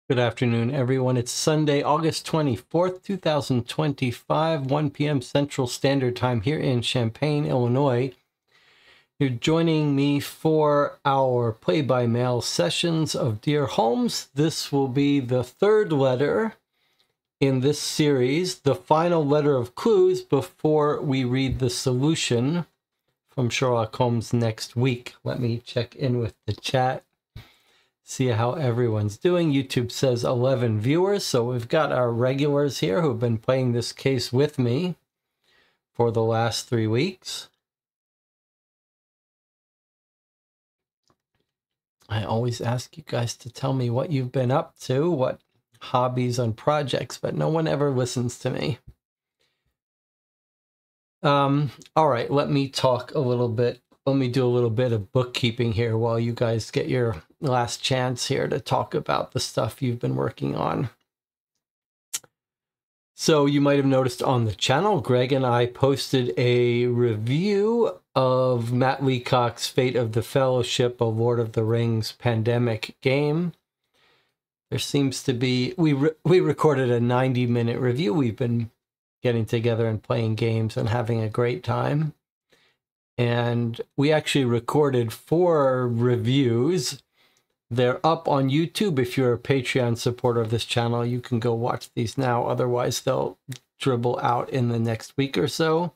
Good afternoon, everyone. It's Sunday, August 24th, 2025, 1 p.m. Central Standard Time here in Champaign, Illinois. You're joining me for our play-by-mail sessions of Dear Holmes. This will be the third letter in this series, the final letter of clues before we read the solution from Sherlock Holmes next week. Let me check in with the chat. See how everyone's doing. YouTube says 11 viewers, so we've got our regulars here who've been playing this case with me for the last 3 weeks. I always ask you guys to tell me what you've been up to, what hobbies and projects, but no one ever listens to me. All right, let me talk a little bit. Let me do a little bit of bookkeeping here while you guys get your last chance here to talk about the stuff you've been working on. So you might have noticed on the channel, Greg and I posted a review of Matt Leacock's Fate of the Fellowship, a Lord of the Rings pandemic game. There seems to be, we recorded a 90-minute review. We've been getting together and playing games and having a great time. And we actually recorded 4 reviews. They're up on YouTube. If you're a Patreon supporter of this channel, you can go watch these now. Otherwise, they'll dribble out in the next week or so.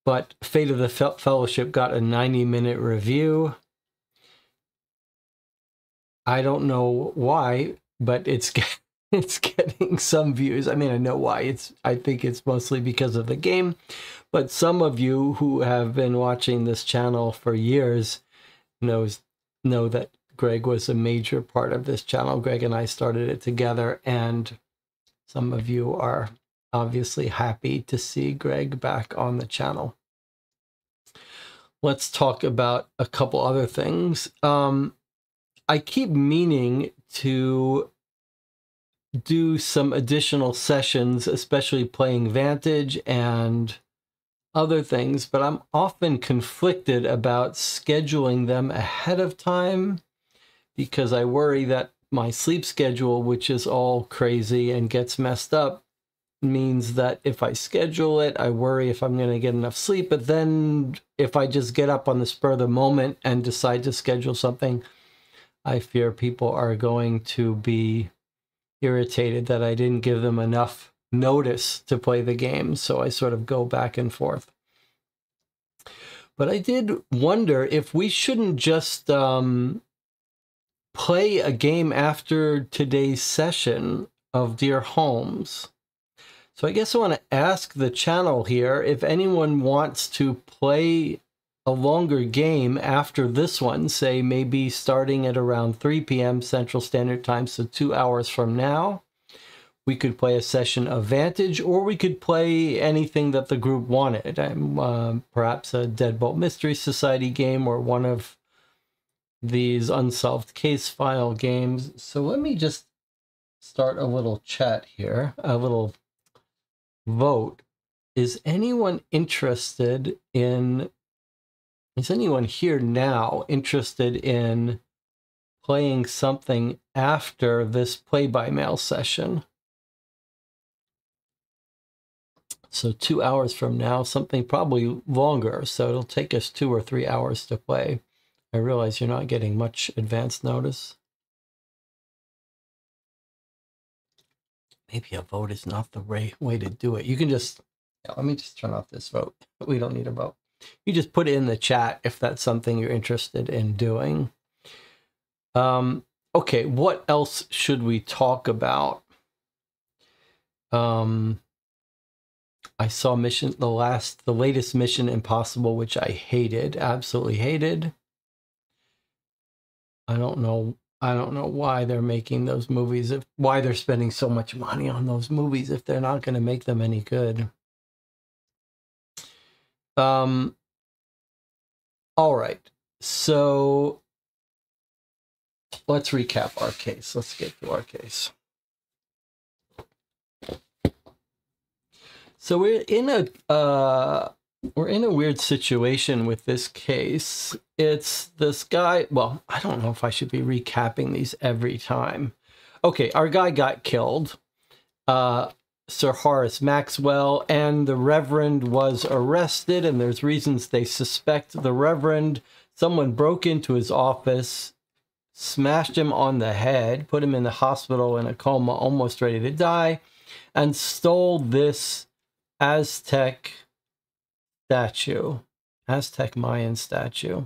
But Fate of the Fellowship got a 90-minute review. I don't know why, but it's getting some views. I mean, I know why. I think it's mostly because of the game. But some of you who have been watching this channel for years know that Greg was a major part of this channel. Greg and I started it together, and some of you are obviously happy to see Greg back on the channel. Let's talk about a couple other things. I keep meaning to do some additional sessions, especially playing Vantage and other things, but I'm often conflicted about scheduling them ahead of time because I worry that my sleep schedule, which is all crazy and gets messed up, means that if I schedule it, I worry if I'm going to get enough sleep. But then if I just get up on the spur of the moment and decide to schedule something, I fear people are going to be irritated that I didn't give them enough notice to play the game. So I sort of go back and forth. But I did wonder if we shouldn't just play a game after today's session of Dear Holmes. So I guess I want to ask the channel here if anyone wants to play a longer game after this one, say maybe starting at around 3 p.m. Central Standard Time, so 2 hours from now. We could play a session of Vantage, or we could play anything that the group wanted. Perhaps a Deadbolt Mystery Society game or one of these unsolved case file games. So let me just start a little chat here, a little vote. Is anyone interested in, is anyone here now interested in playing something after this play-by-mail session? So 2 hours from now, something probably longer. So it'll take us 2 or 3 hours to play. I realize you're not getting much advance notice. Maybe a vote is not the way to do it. You can just, let me just turn off this vote. We don't need a vote. You just put it in the chat if that's something you're interested in doing. Okay, what else should we talk about? I saw the latest Mission Impossible, which I hated, absolutely hated. I don't know why they're making those movies, why they're spending so much money on those movies if they're not going to make them any good. All right, so let's recap our case. Let's get to our case. So we're in a weird situation with this case. It's this guy, well, I don't know if I should be recapping these every time. Okay, our guy got killed. Sir Horace Maxwell, and the Reverend was arrested, and there's reasons they suspect the Reverend. Someone broke into his office, smashed him on the head, put him in the hospital in a coma, almost ready to die, and stole this Aztec statue, Aztec Mayan statue.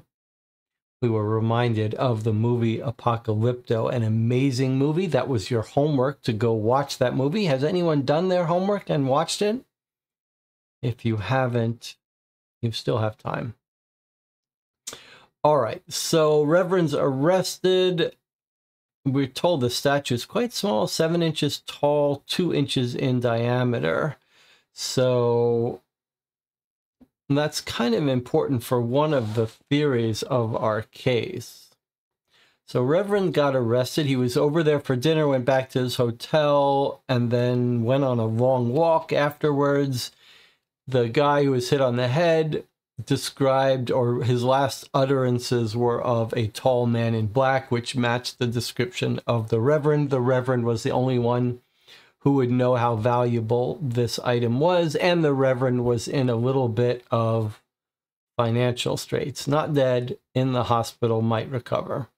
We were reminded of the movie Apocalypto, an amazing movie. That was your homework, to go watch that movie. Has anyone done their homework and watched it? If you haven't, you still have time. All right, so Reverend's arrested. We're told the statue is quite small, 7 inches tall, 2 inches in diameter. So that's kind of important for one of the theories of our case. So Reverend got arrested. He was over there for dinner, went back to his hotel, and then went on a long walk afterwards. The guy who was hit on the head described, or his last utterances were of a tall man in black, which matched the description of the Reverend. The Reverend was the only one who would know how valuable this item was, and the Reverend was in a little bit of financial straits. Not dead, in the hospital, might recover.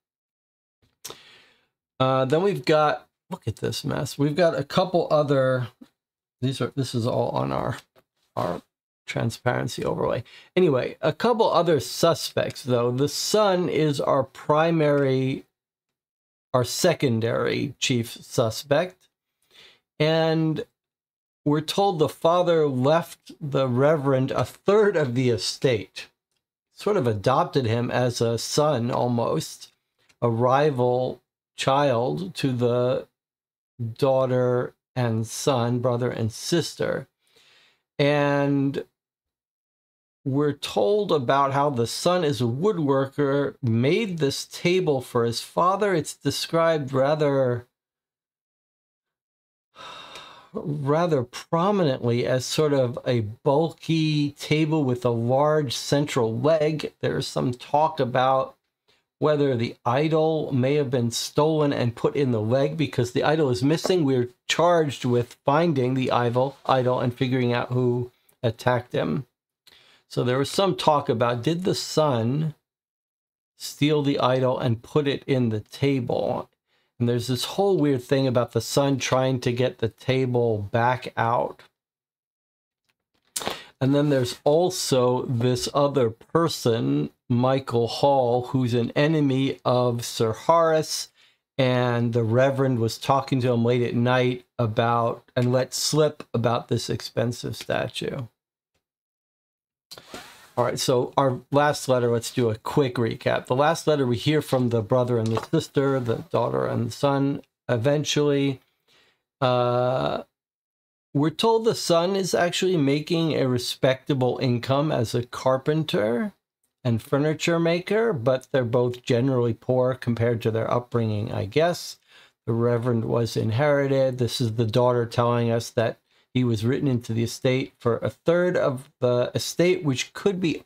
Then we've got, look at this mess. We've got a couple other, this is all on our transparency overlay. Anyway, a couple other suspects, though. The son is our secondary chief suspect. And we're told the father left the Reverend a third of the estate. Sort of adopted him as a son, almost. A rival child to the daughter and son, brother and sister. And we're told about how the son is a woodworker, made this table for his father. It's described rather prominently as sort of a bulky table with a large central leg. There's some talk about whether the idol may have been stolen and put in the leg, because the idol is missing. We're charged with finding the idol and figuring out who attacked him. So there was some talk about, did the son steal the idol and put it in the table? And there's this whole weird thing about the son trying to get the table back out. And then there's also this other person, Michael Hall, who's an enemy of Sir Horace. And the Reverend was talking to him late at night about, and let slip about, this expensive statue. All right, so our last letter, let's do a quick recap. The last letter, we hear from the brother and the sister, the daughter and the son, eventually. We're told the son is actually making a respectable income as a carpenter and furniture maker, but they're both generally poor compared to their upbringing, I guess. The Reverend was inherited. This is the daughter telling us that he was written into the estate for a third of the estate, which could be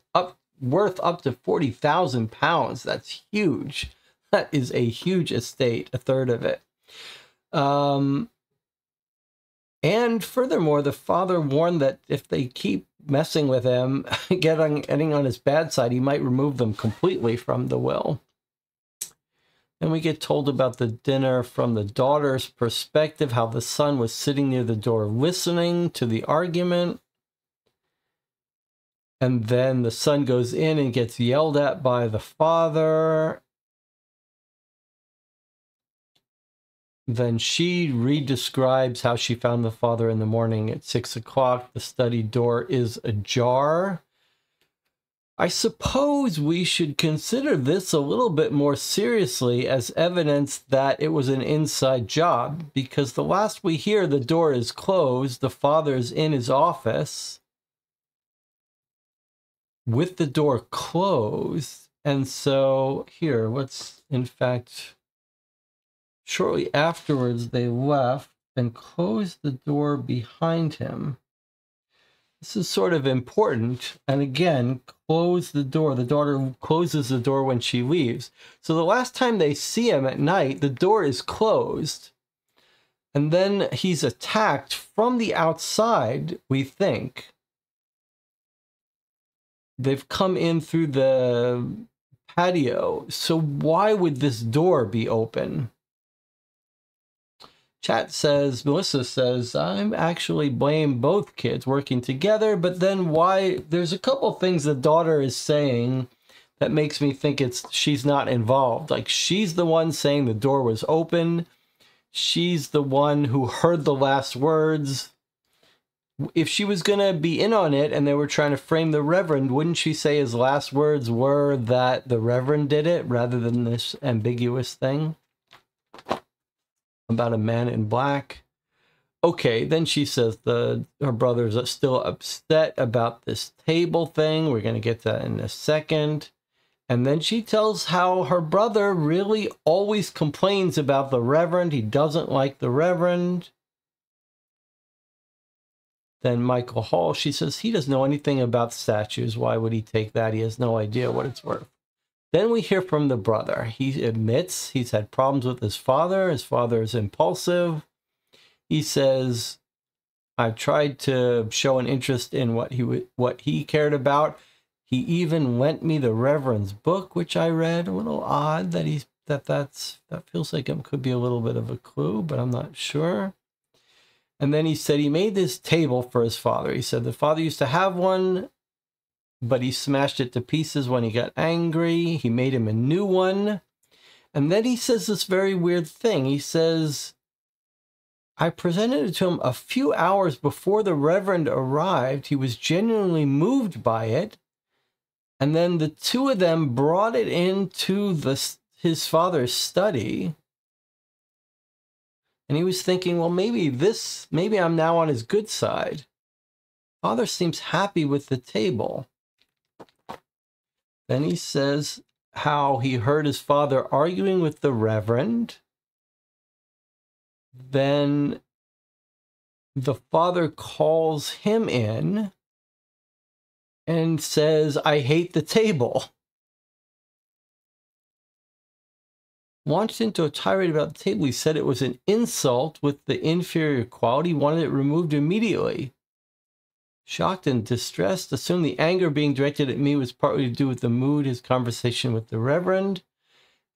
worth up to £40,000. That's huge. That is a huge estate, a third of it. And furthermore, the father warned that if they keep messing with him, getting on his bad side, he might remove them completely from the will. And we get told about the dinner from the daughter's perspective, how the son was sitting near the door listening to the argument. And then the son goes in and gets yelled at by the father. Then she redescribes how she found the father in the morning at 6 o'clock. The study door is ajar. I suppose we should consider this a little bit more seriously as evidence that it was an inside job, because the last we hear, the door is closed, the father's in his office with the door closed. And so here, let's, in fact, shortly afterwards, they left and closed the door behind him. This is sort of important. And again, close the door. The daughter closes the door when she leaves. So the last time they see him at night, the door is closed. And then he's attacked from the outside, we think. They've come in through the patio. So why would this door be open? Chat says, Melissa says, I'm actually blame both kids working together, but then why? There's a couple things the daughter is saying that makes me think she's not involved. Like, she's the one saying the door was open. She's the one who heard the last words. If she was going to be in on it and they were trying to frame the Reverend, wouldn't she say his last words were that the Reverend did it rather than this ambiguous thing about a man in black? Okay, then she says her brothers are still upset about this table thing. We're going to get to that in a second. And then she tells how her brother really always complains about the Reverend. He doesn't like the Reverend. Then Michael Hall, she says he doesn't know anything about statues. Why would he take that? He has no idea what it's worth. Then we hear from the brother. He admits he's had problems with his father. His father is impulsive. He says, I've tried to show an interest in what he cared about. He even lent me the Reverend's book, which I read. A little odd that that feels like it could be a little bit of a clue, but I'm not sure. And then he said he made this table for his father. He said the father used to have one, but he smashed it to pieces when he got angry. He made him a new one. And then he says this very weird thing. He says, I presented it to him a few hours before the Reverend arrived. He was genuinely moved by it. And then the two of them brought it into his father's study. And he was thinking, well, maybe I'm now on his good side. Father seems happy with the table. Then he says how he heard his father arguing with the Reverend. Then the father calls him in and says, I hate the table. Launched into a tirade about the table. He said it was an insult with the inferior quality, wanted it removed immediately. Shocked and distressed, assumed the anger being directed at me was partly to do with the mood, his conversation with the Reverend.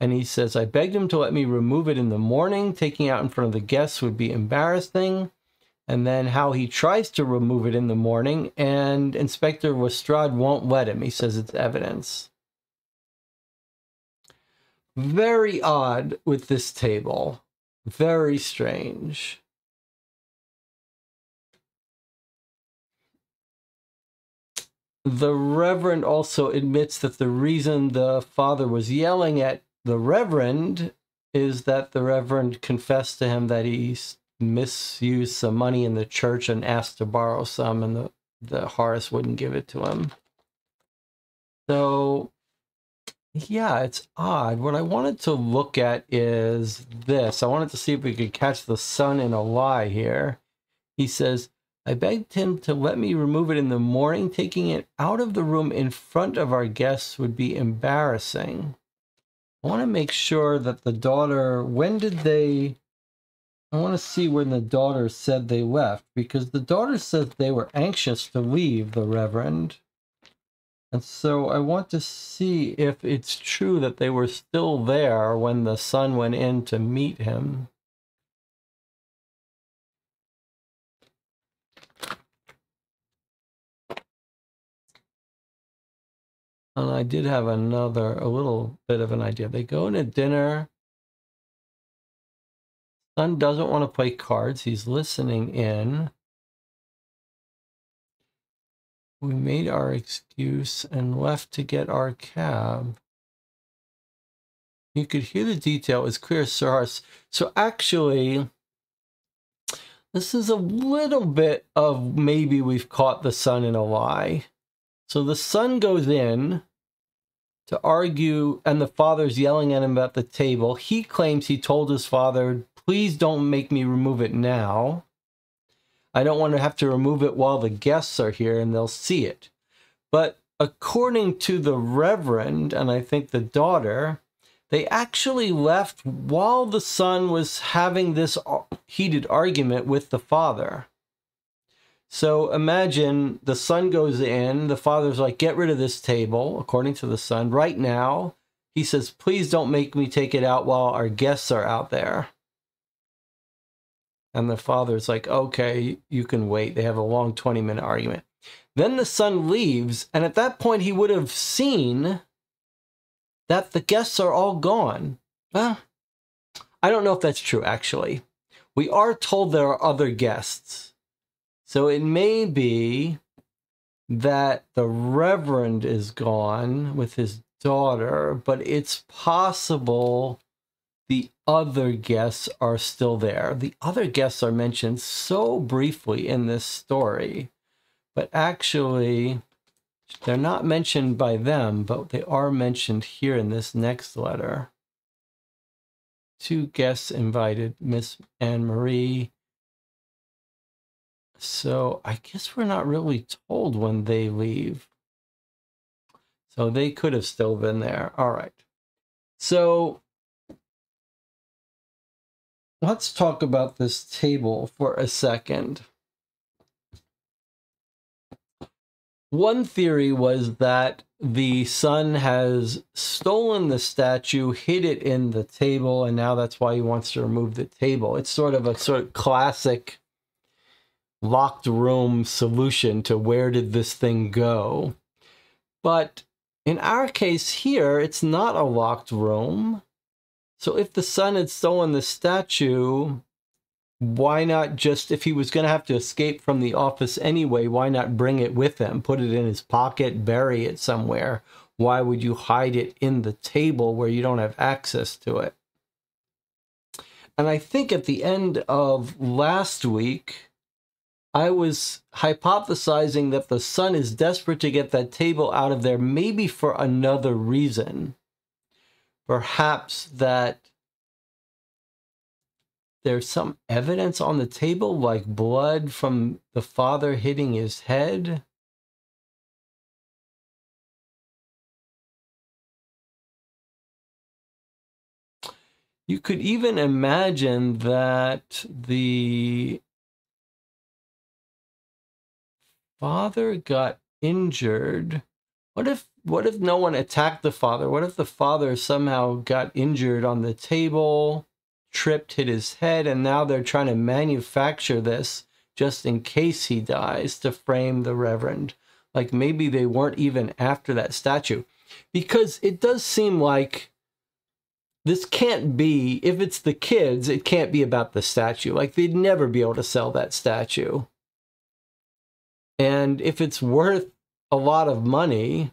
And he says, I begged him to let me remove it in the morning. Taking it out in front of the guests would be embarrassing. And then how he tries to remove it in the morning, and Inspector Lestrade won't let him. He says it's evidence. Very odd with this table. Very strange. The Reverend also admits that the reason the father was yelling at the Reverend is that the Reverend confessed to him that he misused some money in the church and asked to borrow some, and the Horace wouldn't give it to him. So, yeah, it's odd. What I wanted to look at is this. I wanted to see if we could catch the son in a lie here. He says, I begged him to let me remove it in the morning. Taking it out of the room in front of our guests would be embarrassing. I want to make sure that the daughter, I want to see when the daughter said they left, because the daughter said they were anxious to leave the Reverend. And so I want to see if it's true that they were still there when the son went in to meet him. And I did have a little bit of an idea. They go to dinner. Son doesn't want to play cards. He's listening in. We made our excuse and left to get our cab. You could hear the detail. It's clear, Sir Horace. So actually, this is a little bit of maybe we've caught the son in a lie. So the son goes in to argue, and the father's yelling at him about the table. He claims he told his father, please don't make me remove it now. I don't want to have to remove it while the guests are here and they'll see it. But according to the Reverend, and I think the daughter, they actually left while the son was having this heated argument with the father. So imagine the son goes in, the father's like, get rid of this table, according to the son, right now. He says, please don't make me take it out while our guests are out there. And the father's like, okay, you can wait. They have a long 20-minute argument. Then the son leaves, and at that point he would have seen that the guests are all gone. I don't know if that's true, actually. We are told there are other guests. So it may be that the Reverend is gone with his daughter, but it's possible the other guests are still there. The other guests are mentioned so briefly in this story, but actually they're not mentioned by them, but they are mentioned here in this next letter. 2 guests invited, Miss Anne Marie. So I guess we're not really told when they leave. So they could have still been there. All right. So let's talk about this table for a second. One theory was that the son has stolen the statue, hid it in the table, and now that's why he wants to remove the table. It's sort of classic locked room solution to where did this thing go. But in our case here, it's not a locked room. So if the son had stolen the statue, why not just, if he was going to have to escape from the office anyway, why not bring it with him, put it in his pocket, bury it somewhere? Why would you hide it in the table where you don't have access to it? And I think at the end of last week, I was hypothesizing that the son is desperate to get that table out of there, maybe for another reason. Perhaps that there's some evidence on the table, like blood from the father hitting his head. You could even imagine that the father got injured. What if no one attacked the father? What if the father somehow got injured on the table, tripped, hit his head, and now they're trying to manufacture this just in case he dies to frame the Reverend? Like maybe they weren't even after that statue. Because it does seem like this can't be, if it's the kids, it can't be about the statue. Like they'd never be able to sell that statue. And if it's worth a lot of money,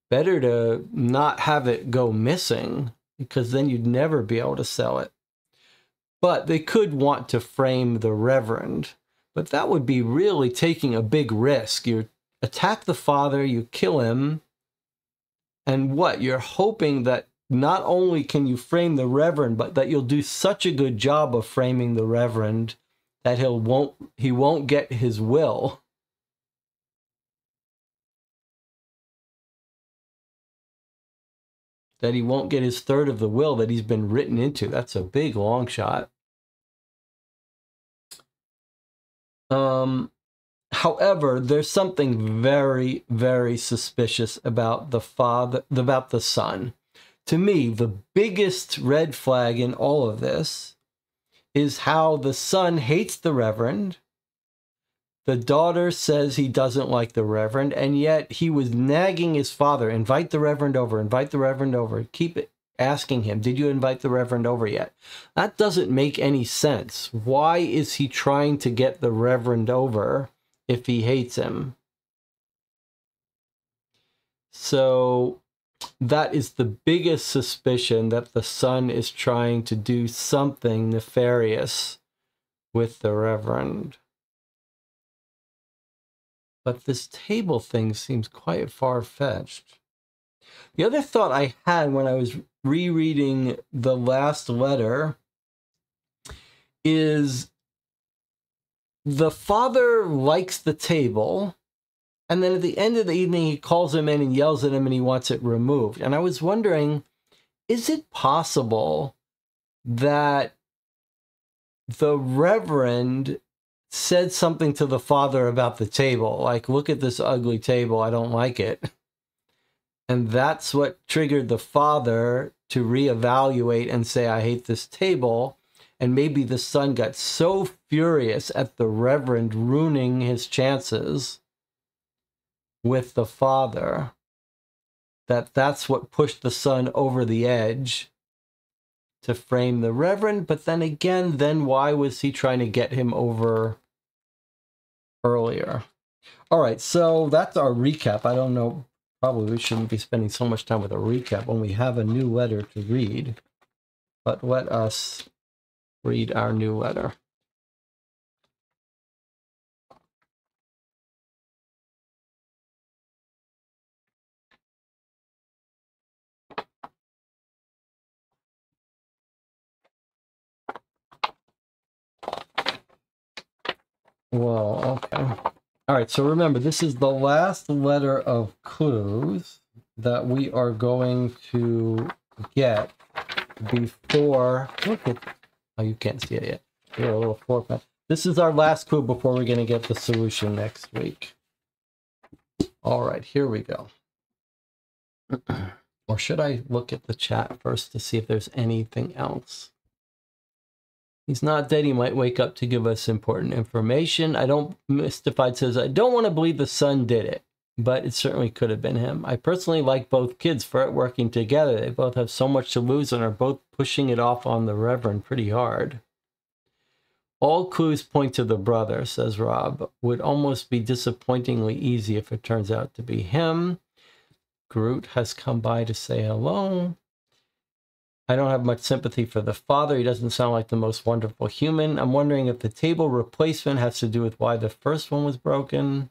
better to not have it go missing, because then you'd never be able to sell it. But they could want to frame the Reverend. But that would be really taking a big risk. You attack the father, you kill him, and what? You're hoping that not only can you frame the Reverend, but that you'll do such a good job of framing the Reverend that he won't get his will. That he won't get his third of the will that he's been written into. That's a big long shot. However, there's something very, very suspicious about the father, about the son. To me, the biggest red flag in all of this is how the son hates the Reverend. The daughter says he doesn't like the Reverend, and yet he was nagging his father, invite the Reverend over, invite the Reverend over. Keep asking him, did you invite the Reverend over yet? That doesn't make any sense. Why is he trying to get the Reverend over if he hates him? So that is the biggest suspicion, that the son is trying to do something nefarious with the Reverend. But this table thing seems quite far-fetched. The other thought I had when I was rereading the last letter is the father likes the table, and then at the end of the evening he calls him in and yells at him and he wants it removed. And I was wondering, is it possible that the Reverend said something to the father about the table, like, look at this ugly table, I don't like it. And that's what triggered the father to reevaluate and say, I hate this table. And maybe the son got so furious at the Reverend ruining his chances with the father that that's what pushed the son over the edge to frame the Reverend. But then again, then why was he trying to get him over earlier? All right, so that's our recap. I don't know, probably we shouldn't be spending so much time with a recap when we have a new letter to read. But let us read our new letter. Well, okay. All right, so remember, this is the last letter of clues that we are going to get before... Look at... Oh, you can't see it yet. Here, a little format. This is our last clue before we're going to get the solution next week. All right, here we go. Or should I look at the chat first to see if there's anything else? He's not dead. He might wake up to give us important information. I don't... Mystified says, I don't want to believe the son did it, but it certainly could have been him. I personally like both kids for it working together. They both have so much to lose and are both pushing it off on the Reverend pretty hard. All clues point to the brother, says Rob. Would almost be disappointingly easy if it turns out to be him. Groot has come by to say hello. I don't have much sympathy for the father. He doesn't sound like the most wonderful human. I'm wondering if the table replacement has to do with why the first one was broken.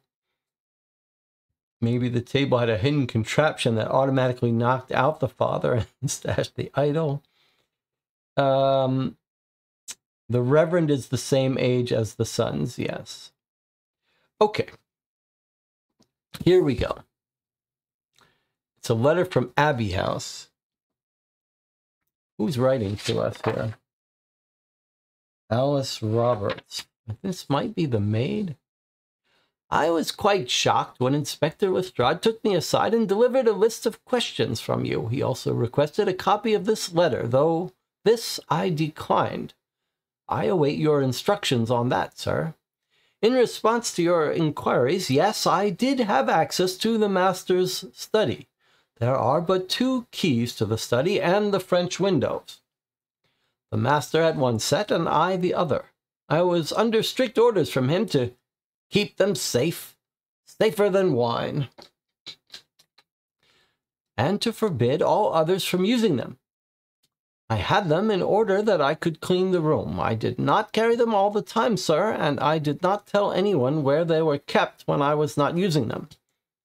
Maybe the table had a hidden contraption that automatically knocked out the father and stashed the idol. The Reverend is the same age as the sons, yes. Okay. Here we go. It's a letter from Abbey House. Who's writing to us here? Alice Roberts. This might be the maid. I was quite shocked when Inspector Lestrade took me aside and delivered a list of questions from you. He also requested a copy of this letter, though this I declined. I await your instructions on that, sir. In response to your inquiries, yes, I did have access to the master's study. There are but 2 keys to the study and the French windows. The master had one set and I the other. I was under strict orders from him to keep them safe, safer than wine, and to forbid all others from using them. I had them in order that I could clean the room. I did not carry them all the time, sir, and I did not tell anyone where they were kept when I was not using them.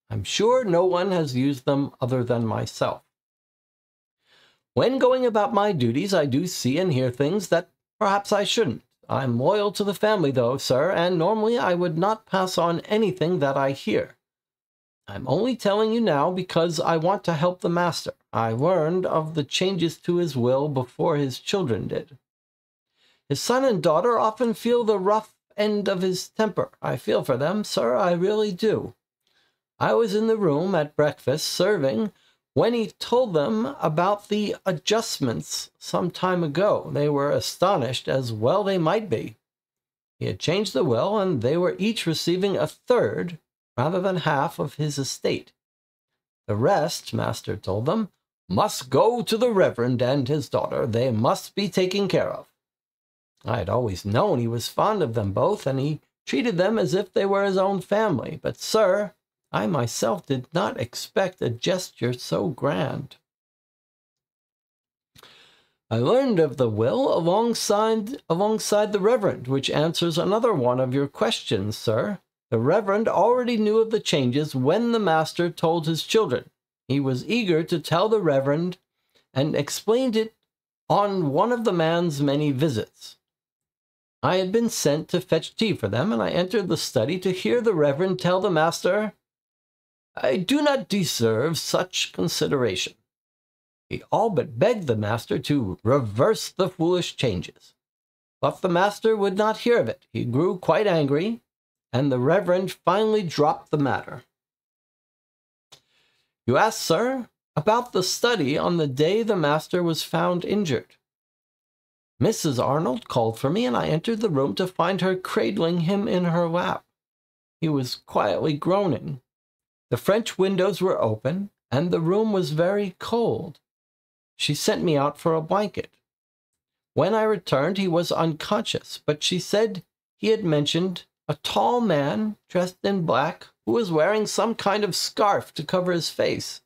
I'm sure no one has used them other than myself. When going about my duties, I do see and hear things that perhaps I shouldn't. I'm loyal to the family, though, sir, and normally I would not pass on anything that I hear. I'm only telling you now because I want to help the master. I learned of the changes to his will before his children did. His son and daughter often feel the rough end of his temper. I feel for them, sir, I really do. I was in the room at breakfast serving when he told them about the adjustments some time ago. They were astonished, as well they might be. He had changed the will, and they were each receiving a third rather than half of his estate. The rest, master told them, must go to the Reverend and his daughter. They must be taken care of. I had always known he was fond of them both, and he treated them as if they were his own family. But, sir, I myself did not expect a gesture so grand. I learned of the will alongside the Reverend, which answers another one of your questions, sir. The Reverend already knew of the changes when the master told his children. He was eager to tell the Reverend and explained it on one of the man's many visits. I had been sent to fetch tea for them, and I entered the study to hear the Reverend tell the master, I do not deserve such consideration. He all but begged the master to reverse the foolish changes. But the master would not hear of it. He grew quite angry, and the Reverend finally dropped the matter. You asked, sir, about the study on the day the master was found injured. Mrs. Arnold called for me, and I entered the room to find her cradling him in her lap. He was quietly groaning. The French windows were open, and the room was very cold. She sent me out for a blanket. When I returned, he was unconscious, but she said he had mentioned a tall man dressed in black who was wearing some kind of scarf to cover his face.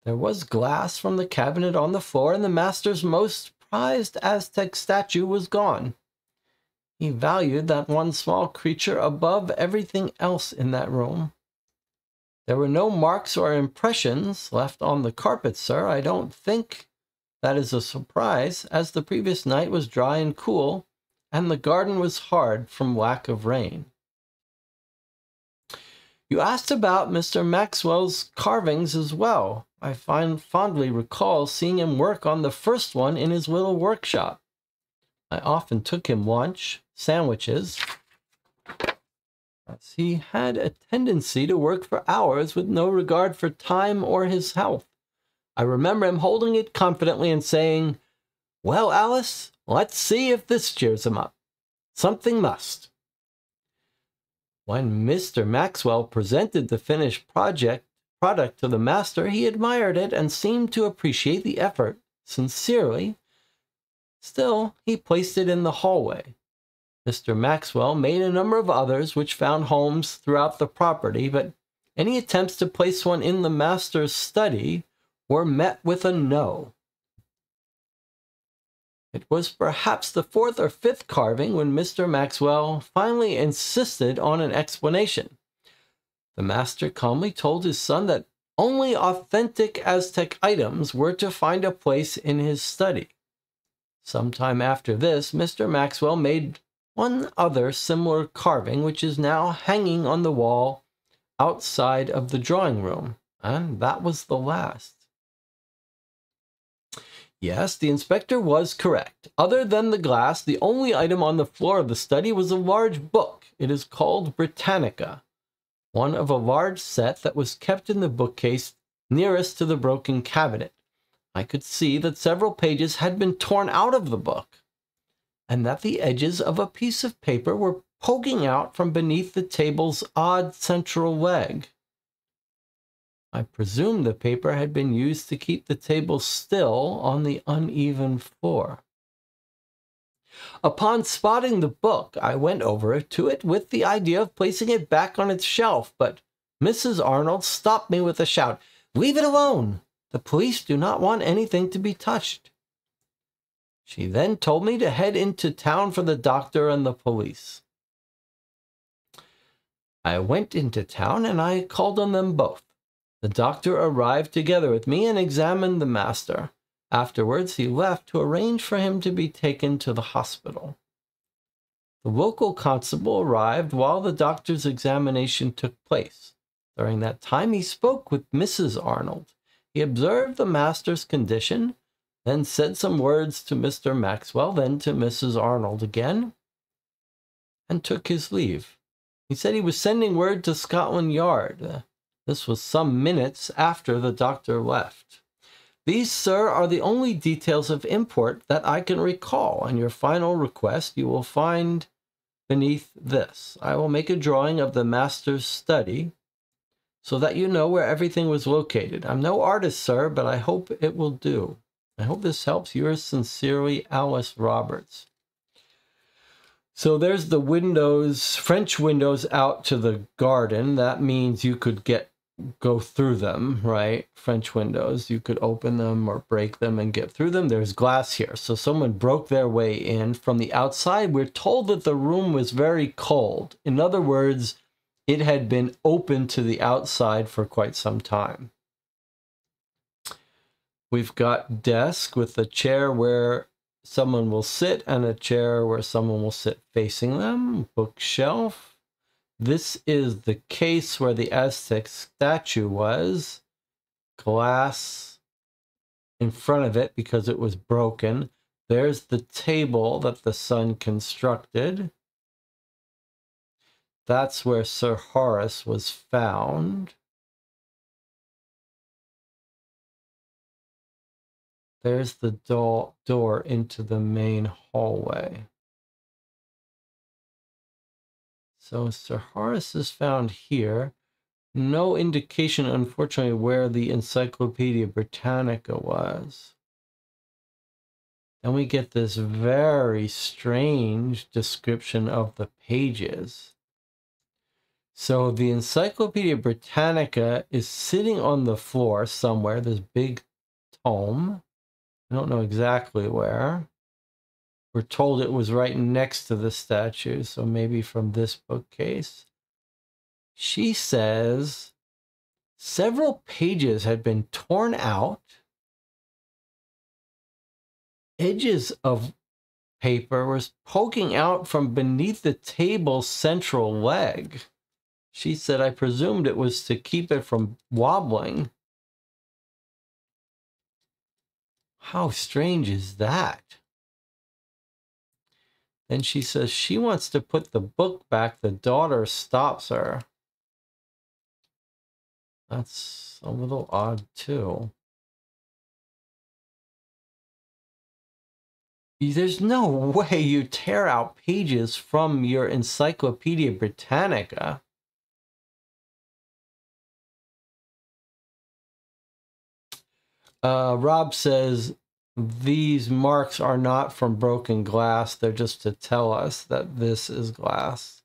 There was glass from the cabinet on the floor, and the master's most prized Aztec statue was gone. He valued that one small creature above everything else in that room. There were no marks or impressions left on the carpet, sir. I don't think that is a surprise, as the previous night was dry and cool, and the garden was hard from lack of rain. You asked about Mr. Maxwell's carvings as well. I fondly recall seeing him work on the first one in his little workshop. I often took him lunch, sandwiches, as he had a tendency to work for hours with no regard for time or his health. I remember him holding it confidently and saying, "Well, Alice, let's see if this cheers him up. Something must." When Mr. Maxwell presented the finished product to the master, he admired it and seemed to appreciate the effort sincerely. Still, he placed it in the hallway. Mr. Maxwell made a number of others which found homes throughout the property, but any attempts to place one in the master's study were met with a no. It was perhaps the fourth or fifth carving when Mr. Maxwell finally insisted on an explanation. The master calmly told his son that only authentic Aztec items were to find a place in his study. Sometime after this, Mr. Maxwell made one other similar carving, which is now hanging on the wall outside of the drawing room, and that was the last. Yes, the inspector was correct. Other than the glass, the only item on the floor of the study was a large book. It is called Britannica, one of a large set that was kept in the bookcase nearest to the broken cabinet. I could see that several pages had been torn out of the book, and that the edges of a piece of paper were poking out from beneath the table's odd central leg. I presume the paper had been used to keep the table still on the uneven floor. Upon spotting the book, I went over to it with the idea of placing it back on its shelf, but Mrs. Arnold stopped me with a shout. "Leave it alone! The police do not want anything to be touched." She then told me to head into town for the doctor and the police. I went into town and I called on them both. The doctor arrived together with me and examined the master. Afterwards, he left to arrange for him to be taken to the hospital. The local constable arrived while the doctor's examination took place. During that time, he spoke with Mrs. Arnold. He observed the master's condition, then said some words to Mr. Maxwell, then to Mrs. Arnold again, and took his leave. He said he was sending word to Scotland Yard. This was some minutes after the doctor left. These, sir, are the only details of import that I can recall, and your final request you will find beneath this. I will make a drawing of the master's study so that you know where everything was located. I'm no artist, sir, but I hope it will do. I hope this helps. Yours sincerely, Alice Roberts. So there's the windows, French windows out to the garden. That means you could go through them, right? French windows, you could open them or break them and get through them. There's glass here. So someone broke their way in from the outside. We're told that the room was very cold. In other words, it had been open to the outside for quite some time. We've got desk with a chair where someone will sit and a chair where someone will sit facing them. Bookshelf. This is the case where the Aztec statue was. Glass in front of it because it was broken. There's the table that the son constructed. That's where Sir Horace was found. There's the door into the main hallway. So Sir Horace is found here. No indication, unfortunately, where the Encyclopedia Britannica was. Then we get this very strange description of the pages. So the Encyclopedia Britannica is sitting on the floor somewhere, this big tome. I don't know exactly where. We're told it was right next to the statue, so maybe from this bookcase. She says several pages had been torn out. Edges of paper was poking out from beneath the table's central leg. She said, I presumed it was to keep it from wobbling. How strange is that? Then she says she wants to put the book back. The daughter stops her. That's a little odd, too. There's no way you tear out pages from your Encyclopedia Britannica. Rob says, these marks are not from broken glass. They're just to tell us that this is glass.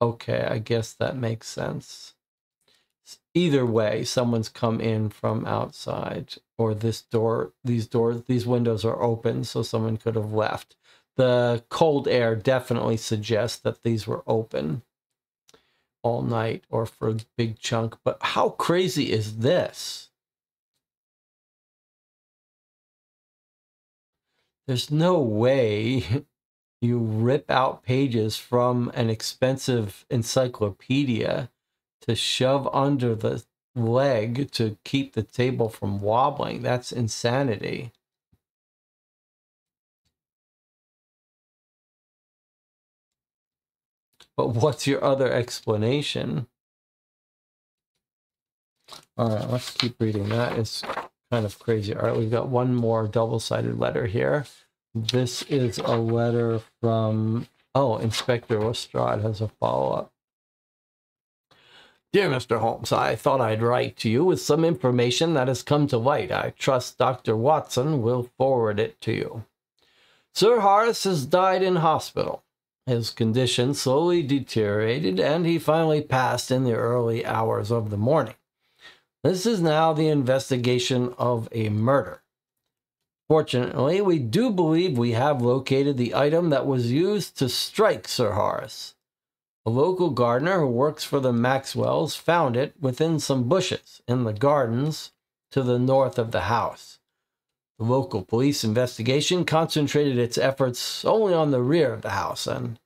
Okay, I guess that makes sense. Either way, someone's come in from outside, or this door, these windows are open, so someone could have left. The cold air definitely suggests that these were open all night or for a big chunk. But how crazy is this? There's no way you rip out pages from an expensive encyclopedia to shove under the leg to keep the table from wobbling. That's insanity. But what's your other explanation? All right, let's keep reading. That is kind of crazy. All right, we've got one more double-sided letter here. This is a letter from, Inspector Lestrade has a follow-up. Dear Mr. Holmes, I thought I'd write to you with some information that has come to light. I trust Dr. Watson will forward it to you. Sir Horace has died in hospital. His condition slowly deteriorated, and he finally passed in the early hours of the morning. This is now the investigation of a murder. Fortunately, we do believe we have located the item that was used to strike Sir Horace. A local gardener who works for the Maxwells found it within some bushes in the gardens to the north of the house. The local police investigation concentrated its efforts only on the rear of the house and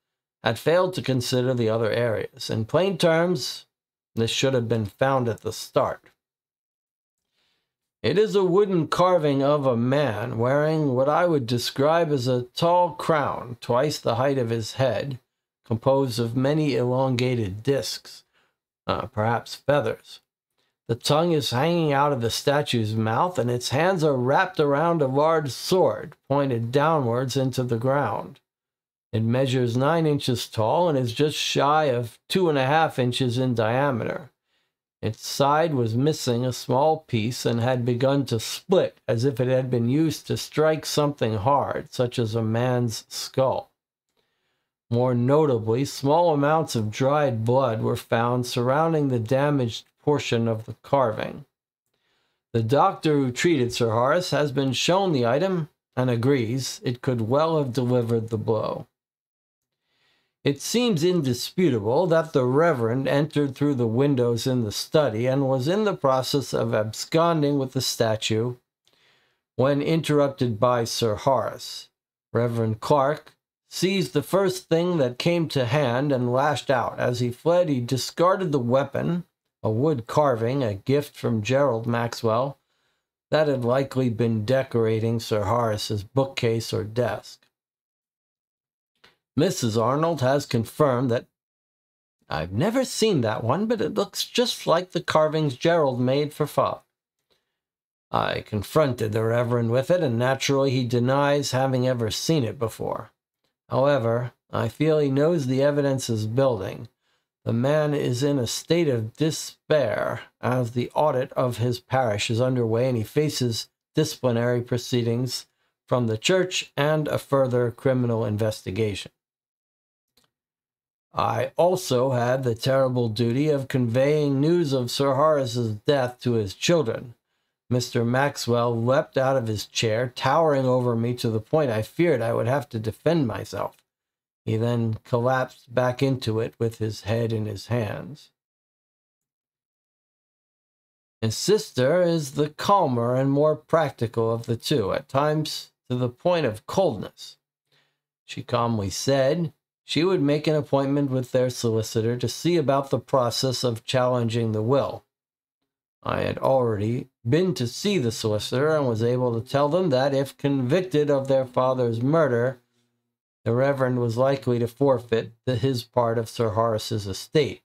had failed to consider the other areas. In plain terms, this should have been found at the start. It is a wooden carving of a man wearing what I would describe as a tall crown, twice the height of his head, composed of many elongated discs, perhaps feathers. The tongue is hanging out of the statue's mouth, and its hands are wrapped around a large sword, pointed downwards into the ground. It measures 9 inches tall and is just shy of 2.5 inches in diameter. Its side was missing a small piece and had begun to split as if it had been used to strike something hard, such as a man's skull. More notably, small amounts of dried blood were found surrounding the damaged portion of the carving. The doctor who treated Sir Horace has been shown the item and agrees it could well have delivered the blow. It seems indisputable that the Reverend entered through the windows in the study and was in the process of absconding with the statue when interrupted by Sir Horace. Reverend Clark seized the first thing that came to hand and lashed out. As he fled, he discarded the weapon, a wood carving, a gift from Gerald Maxwell, that had likely been decorating Sir Horace's bookcase or desk. Mrs. Arnold has confirmed that I've never seen that one, but it looks just like the carvings Gerald made for Father. I confronted the Reverend with it, and naturally he denies having ever seen it before. However, I feel he knows the evidence is building. The man is in a state of despair as the audit of his parish is underway and he faces disciplinary proceedings from the church and a further criminal investigation. I also had the terrible duty of conveying news of Sir Horace's death to his children. Mr. Maxwell leapt out of his chair, towering over me to the point I feared I would have to defend myself. He then collapsed back into it with his head in his hands. His sister is the calmer and more practical of the two, at times to the point of coldness. She calmly said she would make an appointment with their solicitor to see about the process of challenging the will. I had already been to see the solicitor and was able to tell them that if convicted of their father's murder, the Reverend was likely to forfeit his part of Sir Horace's estate.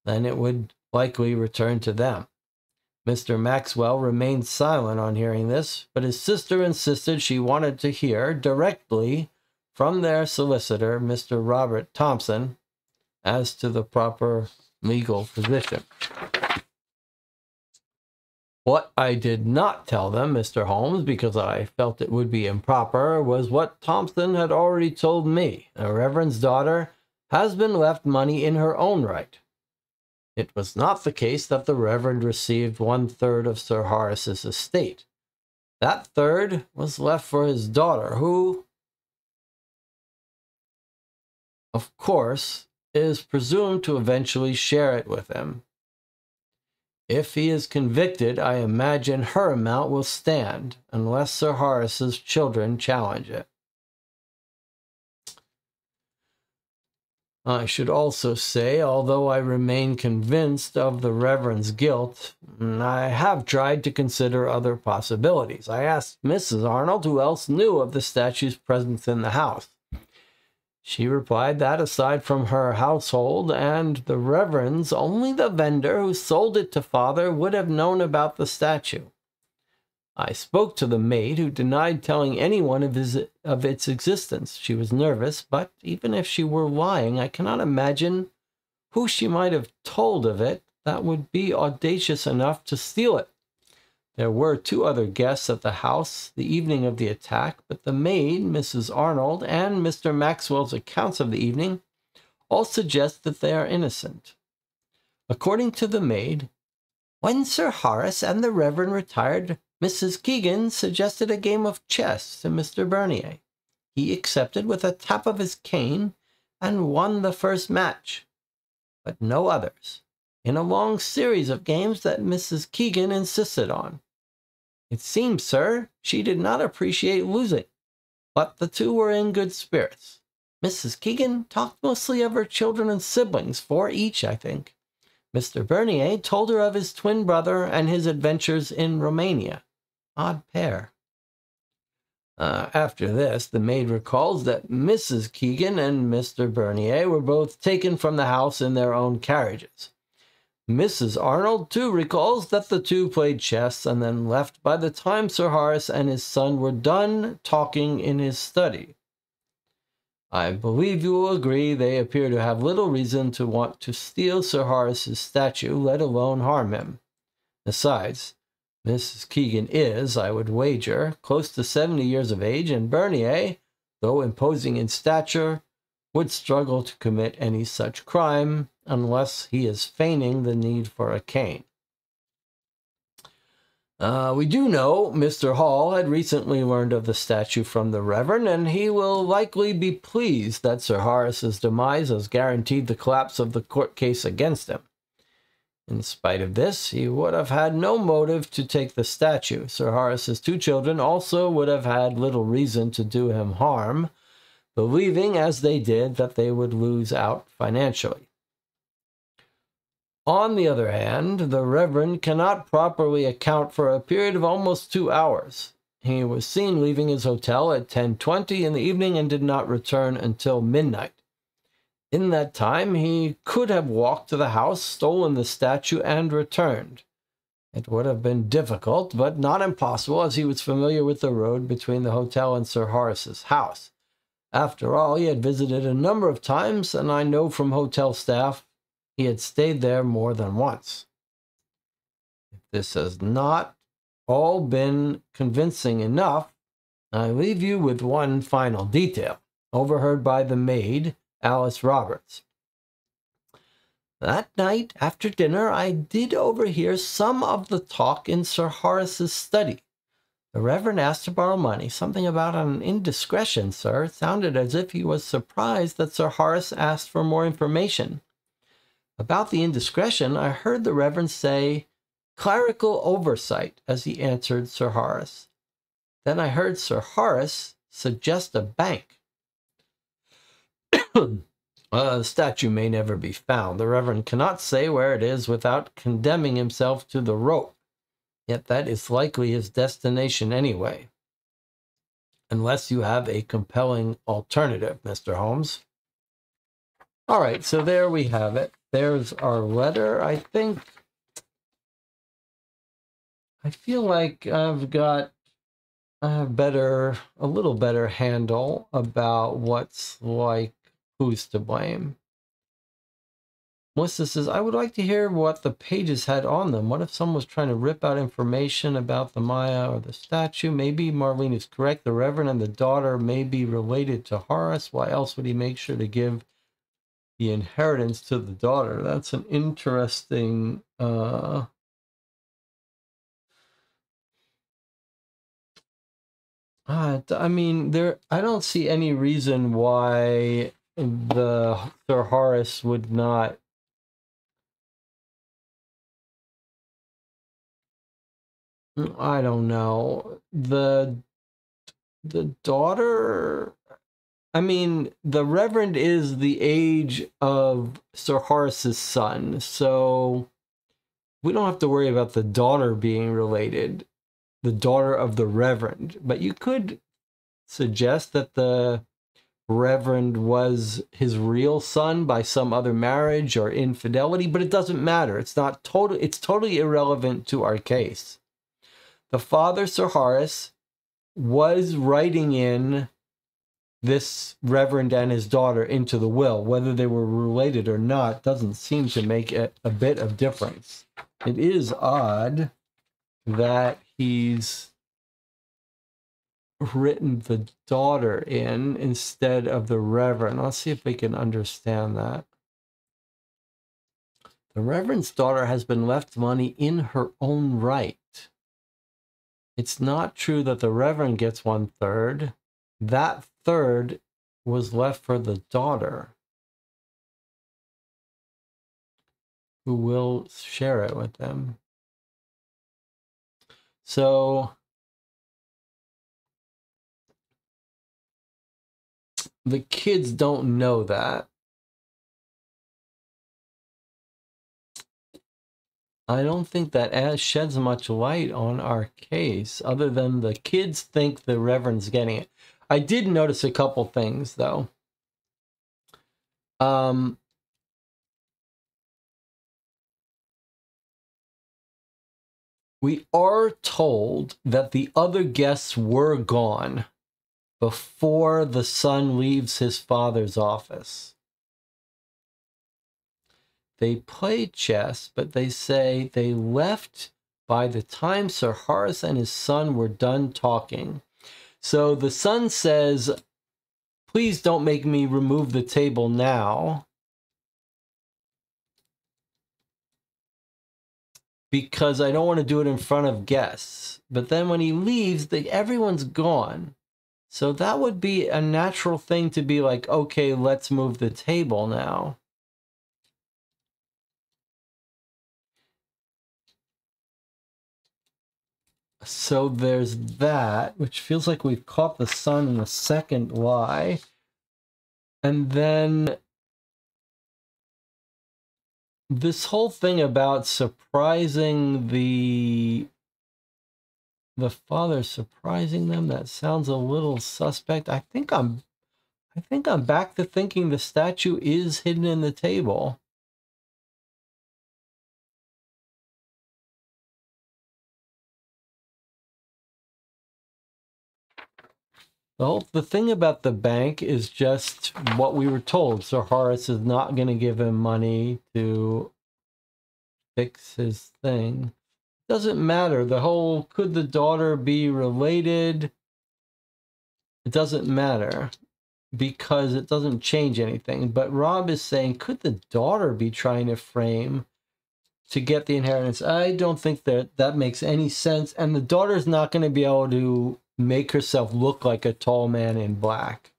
Then it would likely return to them. Mr. Maxwell remained silent on hearing this, but his sister insisted she wanted to hear directly from their solicitor, Mr. Robert Thompson, as to the proper legal position. What I did not tell them, Mr. Holmes, because I felt it would be improper, was what Thompson had already told me. The Reverend's daughter has been left money in her own right. It was not the case that the Reverend received 1/3 of Sir Horace's estate. That third was left for his daughter, who, of course, is presumed to eventually share it with him. If he is convicted, I imagine her amount will stand, unless Sir Horace's children challenge it. I should also say, although I remain convinced of the Reverend's guilt, I have tried to consider other possibilities. I asked Mrs. Arnold who else knew of the statue's presence in the house. She replied that, aside from her household and the Reverend's, only the vendor who sold it to Father would have known about the statue. I spoke to the maid, who denied telling anyone of its existence. She was nervous, but even if she were lying, I cannot imagine who she might have told of it that would be audacious enough to steal it. There were 2 other guests at the house the evening of the attack, but the maid, Mrs. Arnold, and Mr. Maxwell's accounts of the evening all suggest that they are innocent. According to the maid, when Sir Horace and the Reverend retired, Mrs. Keegan suggested a game of chess to Mr. Bernier. He accepted with a tap of his cane and won the first match, but no others, in a long series of games that Mrs. Keegan insisted on. It seems, sir, she did not appreciate losing, but the 2 were in good spirits. Mrs. Keegan talked mostly of her children and siblings, 4 each, I think. Mr. Bernier told her of his twin brother and his adventures in Romania. Odd pair. After this, the maid recalls that Mrs. Keegan and Mr. Bernier were both taken from the house in their own carriages. Mrs. Arnold, too, recalls that the 2 played chess and then left by the time Sir Horace and his son were done talking in his study. I believe you will agree they appear to have little reason to want to steal Sir Horace's statue, let alone harm him. Besides, Mrs. Keegan is, I would wager, close to 70 years of age, and Bernier, though imposing in stature, would struggle to commit any such crime unless he is feigning the need for a cane. We do know Mr. Hall had recently learned of the statue from the Reverend, and he will likely be pleased that Sir Horace's demise has guaranteed the collapse of the court case against him. In spite of this, he would have had no motive to take the statue. Sir Horace's 2 children also would have had little reason to do him harm, believing, as they did, that they would lose out financially. On the other hand, the Reverend cannot properly account for a period of almost 2 hours. He was seen leaving his hotel at 10:20 in the evening and did not return until midnight. In that time, he could have walked to the house, stolen the statue, and returned. It would have been difficult, but not impossible, as he was familiar with the road between the hotel and Sir Horace's house. After all, he had visited a number of times, and I know from hotel staff he had stayed there more than once. If this has not all been convincing enough, I leave you with one final detail, overheard by the maid, Alice Roberts. That night, after dinner, I did overhear some of the talk in Sir Horace's study. The Reverend asked to borrow money, something about an indiscretion, sir. It sounded as if he was surprised that Sir Horace asked for more information. About the indiscretion, I heard the Reverend say, "Clerical oversight," as he answered Sir Horace. Then I heard Sir Horace suggest a bank. The statue may never be found. The Reverend cannot say where it is without condemning himself to the rope. Yet that is likely his destination anyway. Unless you have a compelling alternative, Mr. Holmes. All right, so there we have it. There's our letter. I feel like I've got a little better handle about what's like, who's to blame. Melissa says, I would like to hear what the pages had on them. What if someone was trying to rip out information about the Maya or the statue? Maybe Marlene is correct. The Reverend and the daughter may be related to Horace. Why else would he make sure to give the inheritance to the daughter? That's an interesting... I mean, I don't see any reason why the Sir Horace would not... I don't know. The daughter... I mean, the Reverend is the age of Sir Horace's son, so we don't have to worry about the daughter being related, the daughter of the Reverend. But you could suggest that the Reverend was his real son by some other marriage or infidelity, but it doesn't matter. It's totally irrelevant to our case. The father, Sir Horace, was writing in this Reverend and his daughter into the will. Whether they were related or not doesn't seem to make a bit of difference. It is odd that he's written the daughter in instead of the Reverend. Let's see if we can understand that. The Reverend's daughter has been left money in her own right. It's not true that the Reverend gets 1/3. That third was left for the daughter, who will share it with them. So the kids don't know that. I don't think that sheds much light on our case, other than the kids think the Reverend's getting it. I did notice a couple things, though. We are told that the other guests were gone before the son leaves his father's office. They play chess, but they say they left by the time Sir Horace and his son were done talking. So the son says, please don't make me remove the table now, because I don't want to do it in front of guests. But then when he leaves, everyone's gone. So that would be a natural thing to be like, okay, let's move the table now. So there's that, which feels like we've caught the son in the second lie. And then this whole thing about surprising the father, surprising them, that sounds a little suspect. I think I'm back to thinking the statue is hidden in the table. The thing about the bank is just what we were told. Sir Horace is not going to give him money to fix his thing. Doesn't matter. The whole, could the daughter be related? It doesn't matter because it doesn't change anything. But Rob is saying, could the daughter be trying to frame to get the inheritance? I don't think that makes any sense. And the daughter's not going to be able to make herself look like a tall man in black.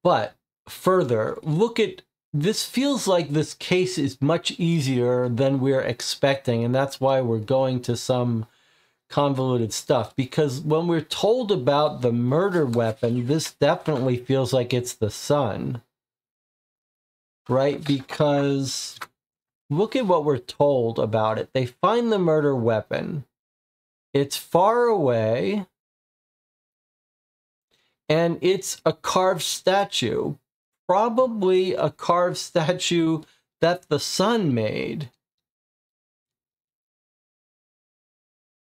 But further, look at this. Feels like this case is much easier than we're expecting, and that's why we're going to some convoluted stuff, because when we're told about the murder weapon, this definitely feels like it's the son, right? Because look at what we're told about it. They find the murder weapon. It's far away. And it's a carved statue. Probably a carved statue that the son made.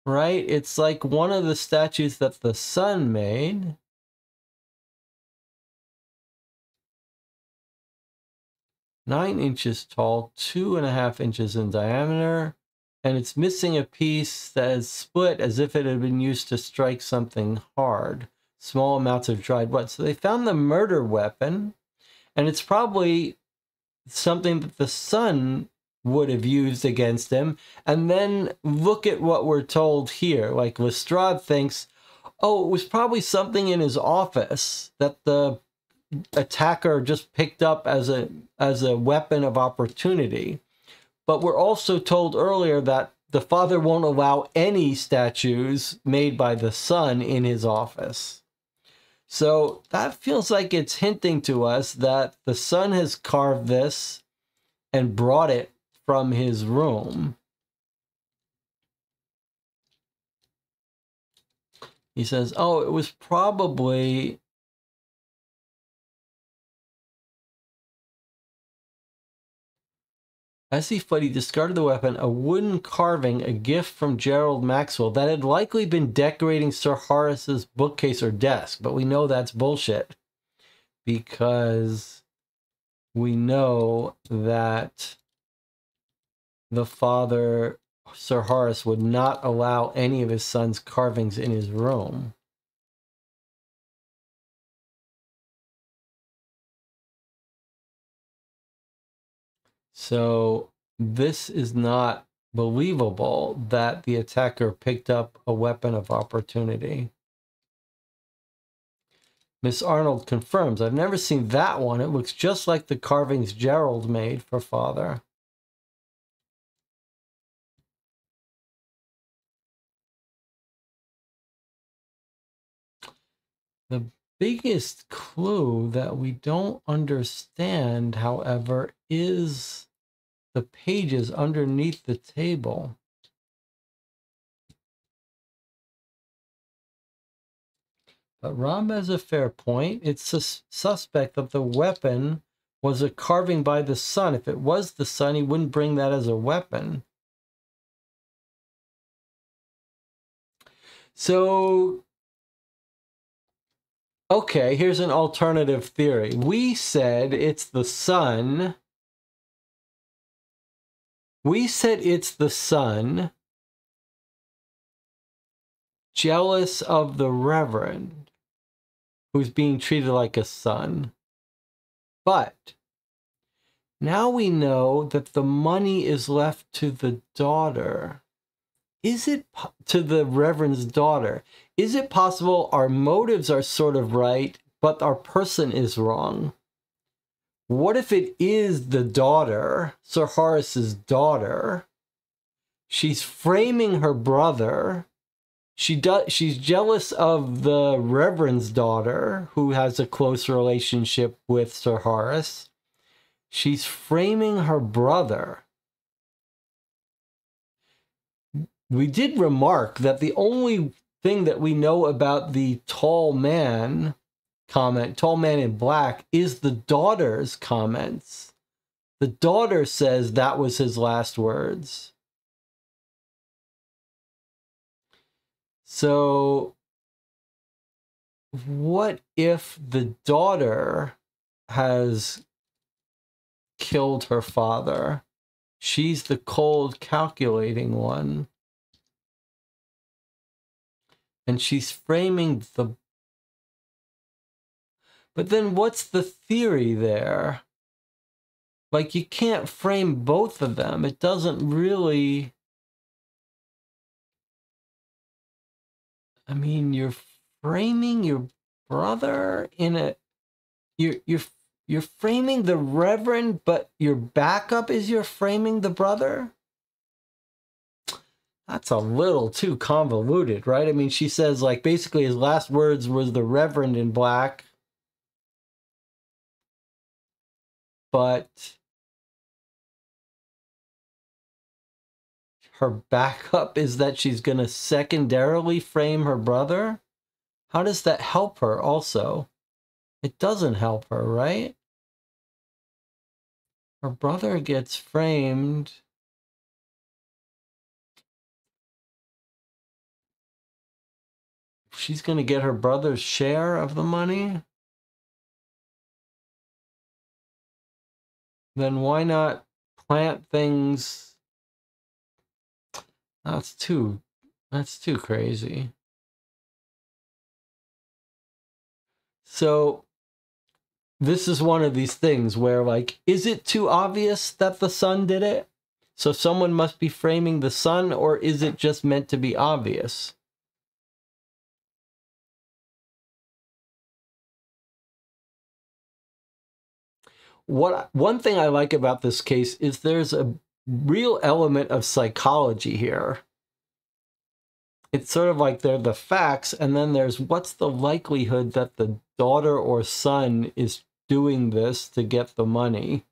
Right? It's like one of the statues that the son made. Nine inches tall, 2.5 inches in diameter, and it's missing a piece that is split as if it had been used to strike something hard. Small amounts of dried wood. So they found the murder weapon, and it's probably something that the son would have used against him. And then look at what we're told here. Like Lestrade thinks, oh, it was probably something in his office that the attacker just picked up as a weapon of opportunity. But we're also told earlier that the father won't allow any statues made by the son in his office. So that feels like it's hinting to us that the son has carved this and brought it from his room. He says, oh, it was probably... As he fled, he discarded the weapon, a wooden carving, a gift from Gerald Maxwell, that had likely been decorating Sir Horace's bookcase or desk. But we know that's bullshit, because we know that the father, Sir Horace, would not allow any of his son's carvings in his room. So this is not believable that the attacker picked up a weapon of opportunity. Miss Arnold confirms, I've never seen that one. It looks just like the carvings Gerald made for father. The biggest clue that we don't understand, however, is the pages underneath the table. But Rob has a fair point. It's suspect that the weapon was a carving by the son. If it was the son, he wouldn't bring that as a weapon. So, okay, here's an alternative theory. We said it's the son. We said it's the son jealous of the Reverend, who's being treated like a son. But now we know that the money is left to the daughter. Is it to the Reverend's daughter? Is it possible our motives are sort of right, but our person is wrong? What if it is the daughter, Sir Horace's daughter? She's framing her brother. She's jealous of the Reverend's daughter, who has a close relationship with Sir Horace. She's framing her brother. We did remark that the only thing that we know about the tall man comment, tall man in black, is the daughter's comments. The daughter says that was his last words. So what if the daughter has killed her father? She's the cold, calculating one. And she's framing the... But then what's the theory there? Like, you can't frame both of them. It doesn't really... I mean, you're framing your brother in a... You're framing the reverend, but your backup is you're framing the brother? That's a little too convoluted, right? I mean, she says, like, basically his last words was the reverend in black. But her backup is that she's going to secondarily frame her brother? How does that help her also? It doesn't help her, right? Her brother gets framed. She's going to get her brother's share of the money? Then why not plant things? That's too crazy. So this is one of these things where, like, is it too obvious that the son did it? So someone must be framing the son, or is it just meant to be obvious? One thing I like about this case is there's a real element of psychology here. It's sort of like they're the facts, and then there's what's the likelihood that the daughter or son is doing this to get the money.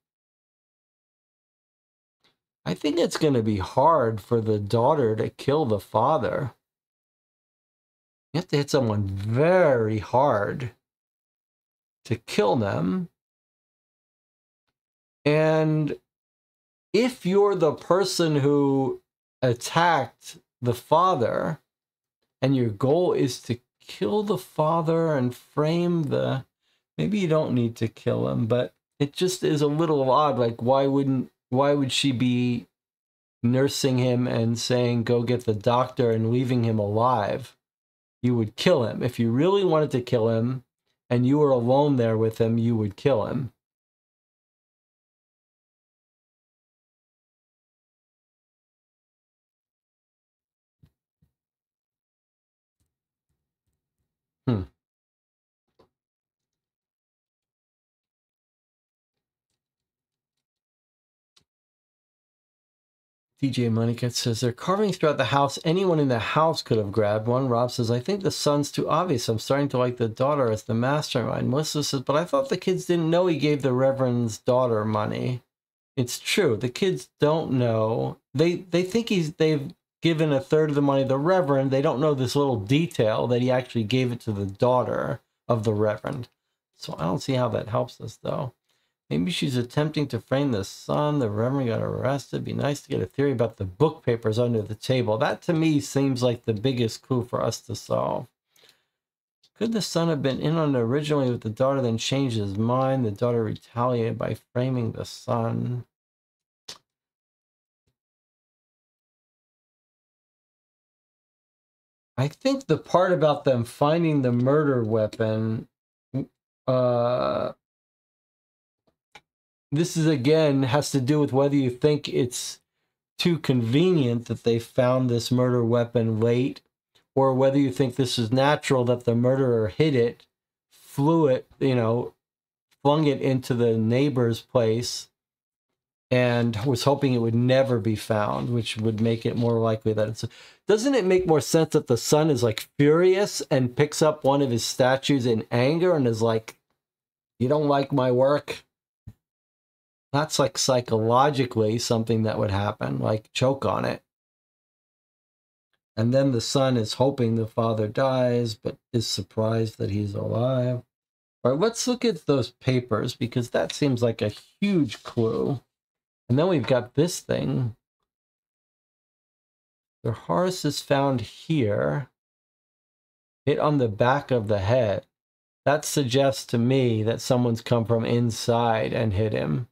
I think it's going to be hard for the daughter to kill the father. You have to hit someone very hard to kill them. And if you're the person who attacked the father, and your goal is to kill the father and frame the... Maybe you don't need to kill him, but it just is a little odd. Like, why would she be nursing him and saying, go get the doctor, and leaving him alive? You would kill him. If you really wanted to kill him, and you were alone there with him, you would kill him. DJ Moneycat says, they're carving throughout the house. Anyone in the house could have grabbed one. Rob says, I think the son's too obvious. I'm starting to like the daughter as the mastermind. Melissa says, but I thought the kids didn't know he gave the reverend's daughter money. It's true. The kids don't know. They think they've given a third of the money to the reverend. They don't know this little detail that he actually gave it to the daughter of the reverend. So I don't see how that helps us, though. Maybe she's attempting to frame the son. The reverend got arrested. It'd be nice to get a theory about the book papers under the table. That, to me, seems like the biggest clue for us to solve. Could the son have been in on it originally with the daughter, then changed his mind? The daughter retaliated by framing the son. I think the part about them finding the murder weapon... this is, again, has to do with whether you think it's too convenient that they found this murder weapon late, or whether you think this is natural that the murderer hid it, flung it into the neighbor's place, and was hoping it would never be found, which would make it more likely that it's... Doesn't it make more sense that the son is, like, furious and picks up one of his statues in anger and is like, you don't like my work? That's like psychologically something that would happen, like choke on it. And then the son is hoping the father dies, but is surprised that he's alive. All right, let's look at those papers because that seems like a huge clue. And then we've got this thing. The horse is found here, hit on the back of the head. That suggests to me that someone's come from inside and hit him.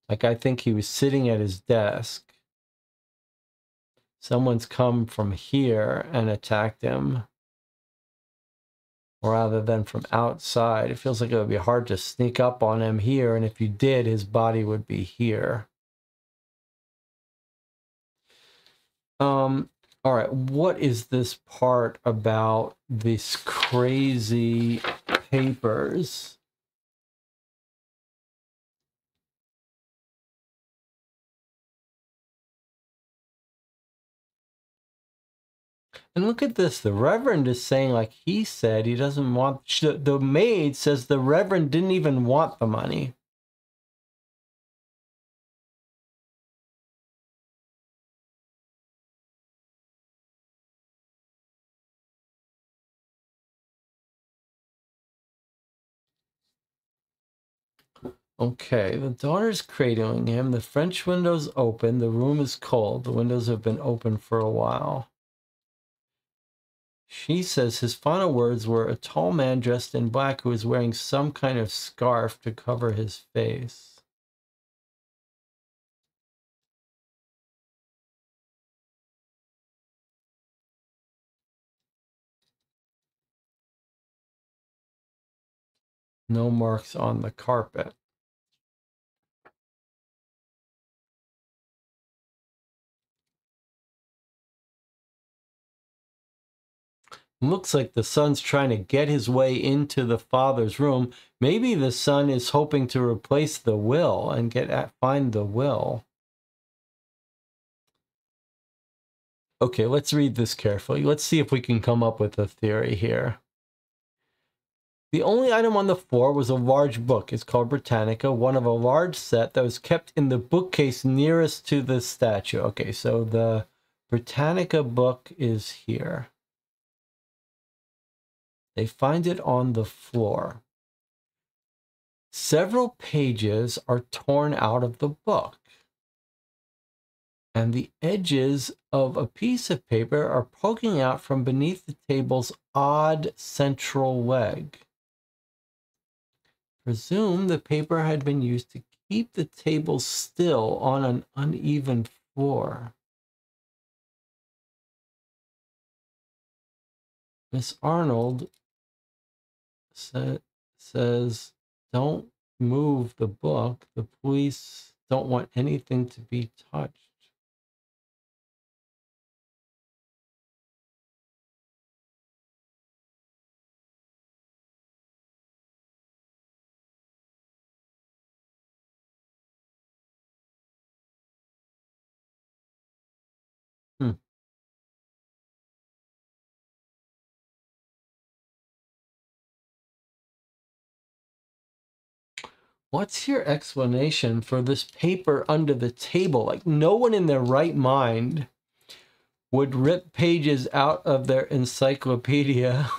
Like, I think he was sitting at his desk. Someone's come from here and attacked him, rather than from outside. It feels like it would be hard to sneak up on him here, and if you did, his body would be here. All right, what is this part about these crazy papers? And look at this. The Reverend is saying, like, he said he doesn't want... The maid says the Reverend didn't even want the money. Okay, the daughter's cradling him. The French window's open. The room is cold. The windows have been open for a while. She says his final words were a tall man dressed in black who is wearing some kind of scarf to cover his face. No marks on the carpet. Looks like the son's trying to get his way into the father's room. Maybe the son is hoping to replace the will and find the will. Okay, let's read this carefully. Let's see if we can come up with a theory here. The only item on the floor was a large book. It's called Britannica, one of a large set that was kept in the bookcase nearest to the statue. Okay, so the Britannica book is here. They find it on the floor. Several pages are torn out of the book, and the edges of a piece of paper are poking out from beneath the table's odd central leg. Presume the paper had been used to keep the table still on an uneven floor. Miss Arnold says, don't move the book. The police don't want anything to be touched. What's your explanation for this paper under the table? Like, no one in their right mind would rip pages out of their encyclopedia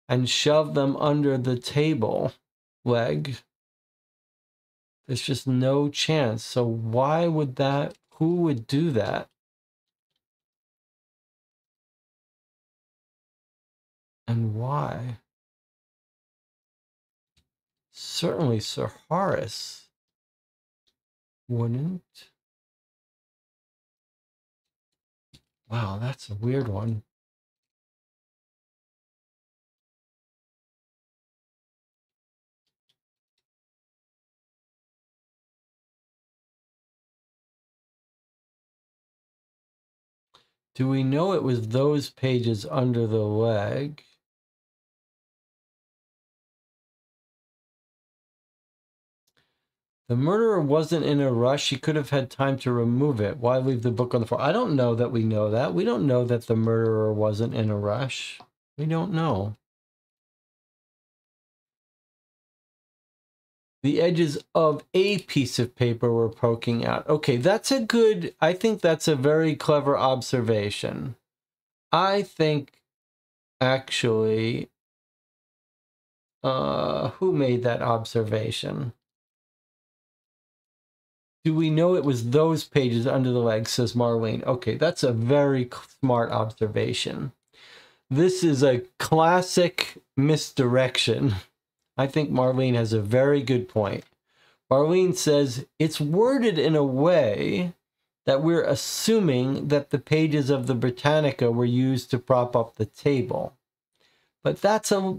and shove them under the table leg. There's just no chance. So why would that, who would do that? And why? Certainly Sir Horace wouldn't. Wow, that's a weird one. Do we know it was those pages under the leg? The murderer wasn't in a rush. He could have had time to remove it. Why leave the book on the floor? I don't know that we know that. We don't know that the murderer wasn't in a rush. We don't know. The edges of a piece of paper were poking out. Okay, I think that's a very clever observation. I think, actually, who made that observation? Do we know it was those pages under the leg, says Marlene. Okay, that's a very smart observation. This is a classic misdirection. I think Marlene has a very good point. Marlene says it's worded in a way that we're assuming that the pages of the Britannica were used to prop up the table. But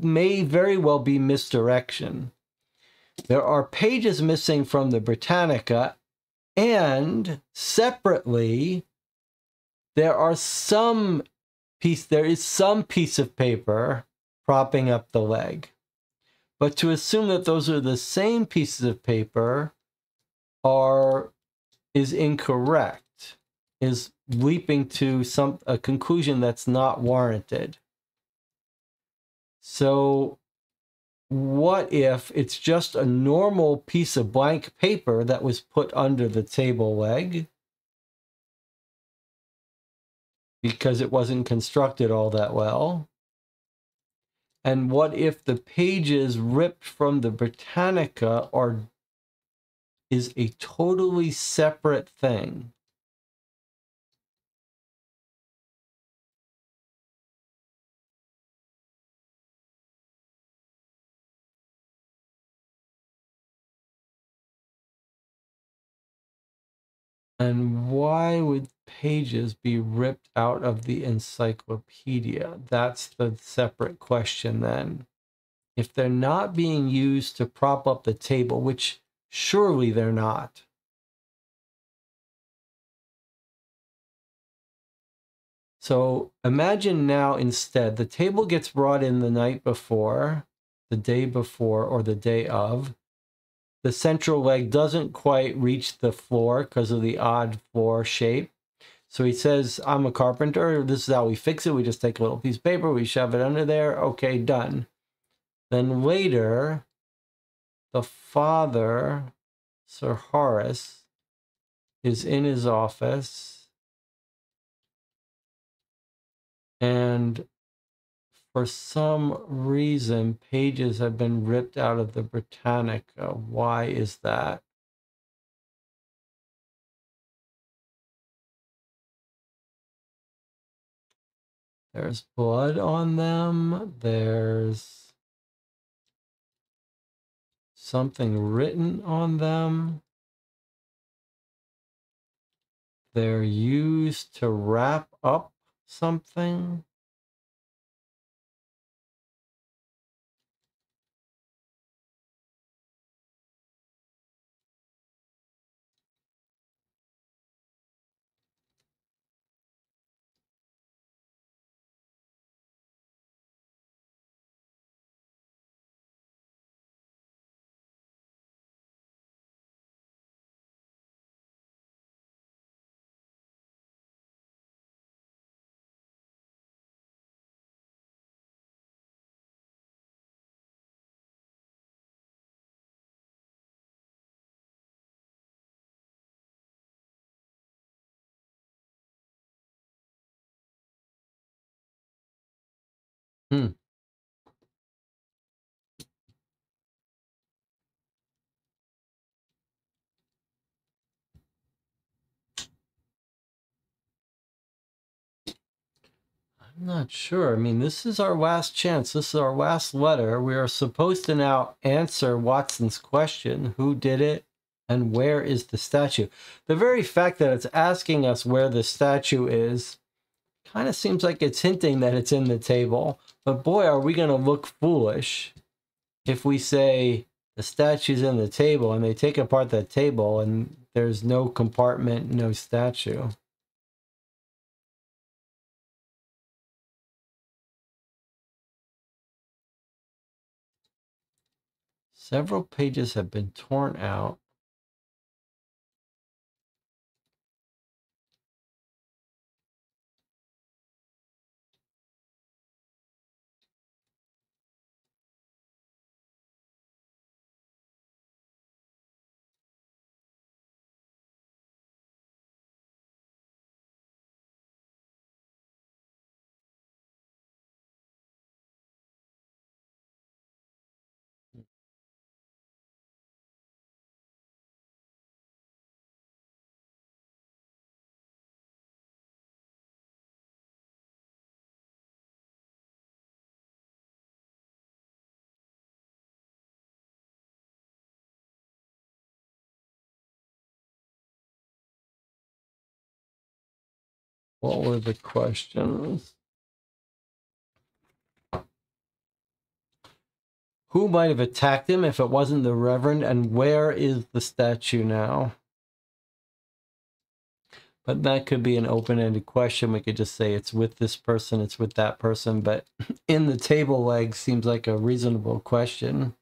may very well be misdirection. There are pages missing from the Britannica, and separately, there is some piece of paper propping up the leg. But to assume that those are the same pieces of paper is incorrect, is leaping to a conclusion that's not warranted. So what if it's just a normal piece of blank paper that was put under the table leg because it wasn't constructed all that well? And what if the pages ripped from the Britannica is a totally separate thing? And why would pages be ripped out of the encyclopedia? That's the separate question then. If they're not being used to prop up the table, which surely they're not. So imagine now instead, the table gets brought in the night before, the day before, or the day of. The central leg doesn't quite reach the floor because of the odd floor shape. So he says, I'm a carpenter. This is how we fix it. We just take a little piece of paper, we shove it under there. Okay, done. Then later, the father, Sir Horace, is in his office, and for some reason, pages have been ripped out of the Britannica. Why is that? There's blood on them. There's something written on them. They're used to wrap up something. Hmm. I'm not sure. I mean, this is our last chance. This is our last letter. We are supposed to now answer Watson's question, who did it and where is the statue? The very fact that it's asking us where the statue is kind of seems like it's hinting that it's in the table. But boy, are we going to look foolish if we say the statue's in the table and they take apart that table and there's no compartment, no statue. Several pages have been torn out. What were the questions? Who might have attacked him if it wasn't the Reverend, and where is the statue now? But that could be an open-ended question. We could just say it's with this person, it's with that person, but in the table leg seems like a reasonable question.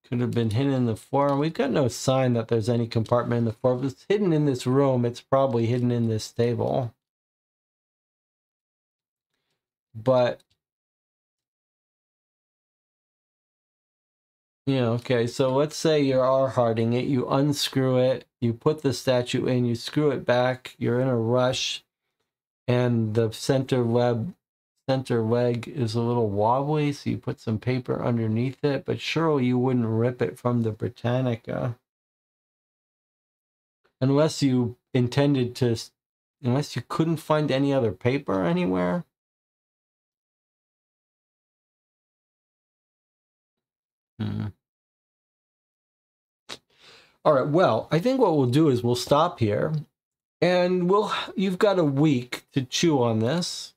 Could have been hidden in the floor. We've got no sign that there's any compartment in the floor. If it's hidden in this room, it's probably hidden in this table. But, yeah, okay, so let's say you are harding it. You unscrew it, you put the statue in, you screw it back, you're in a rush, and the center leg is a little wobbly, so you put some paper underneath it, but surely you wouldn't rip it from the Britannica. Unless you intended to, unless you couldn't find any other paper anywhere. All right, well, I think what we'll do is we'll stop here, and you've got a week to chew on this.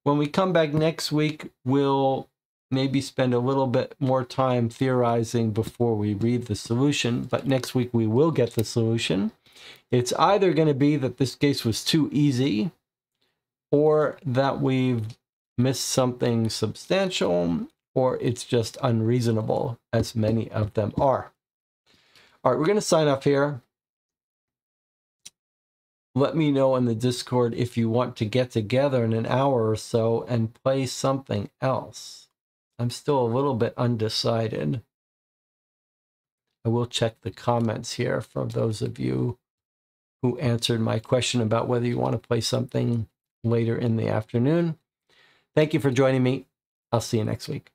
When we come back next week, we'll maybe spend a little bit more time theorizing before we read the solution, but next week we will get the solution. It's either going to be that this case was too easy, or that we've missed something substantial, or it's just unreasonable, as many of them are. All right, we're going to sign off here. Let me know in the Discord if you want to get together in an hour or so and play something else. I'm still a little bit undecided. I will check the comments here from those of you who answered my question about whether you want to play something later in the afternoon. Thank you for joining me. I'll see you next week.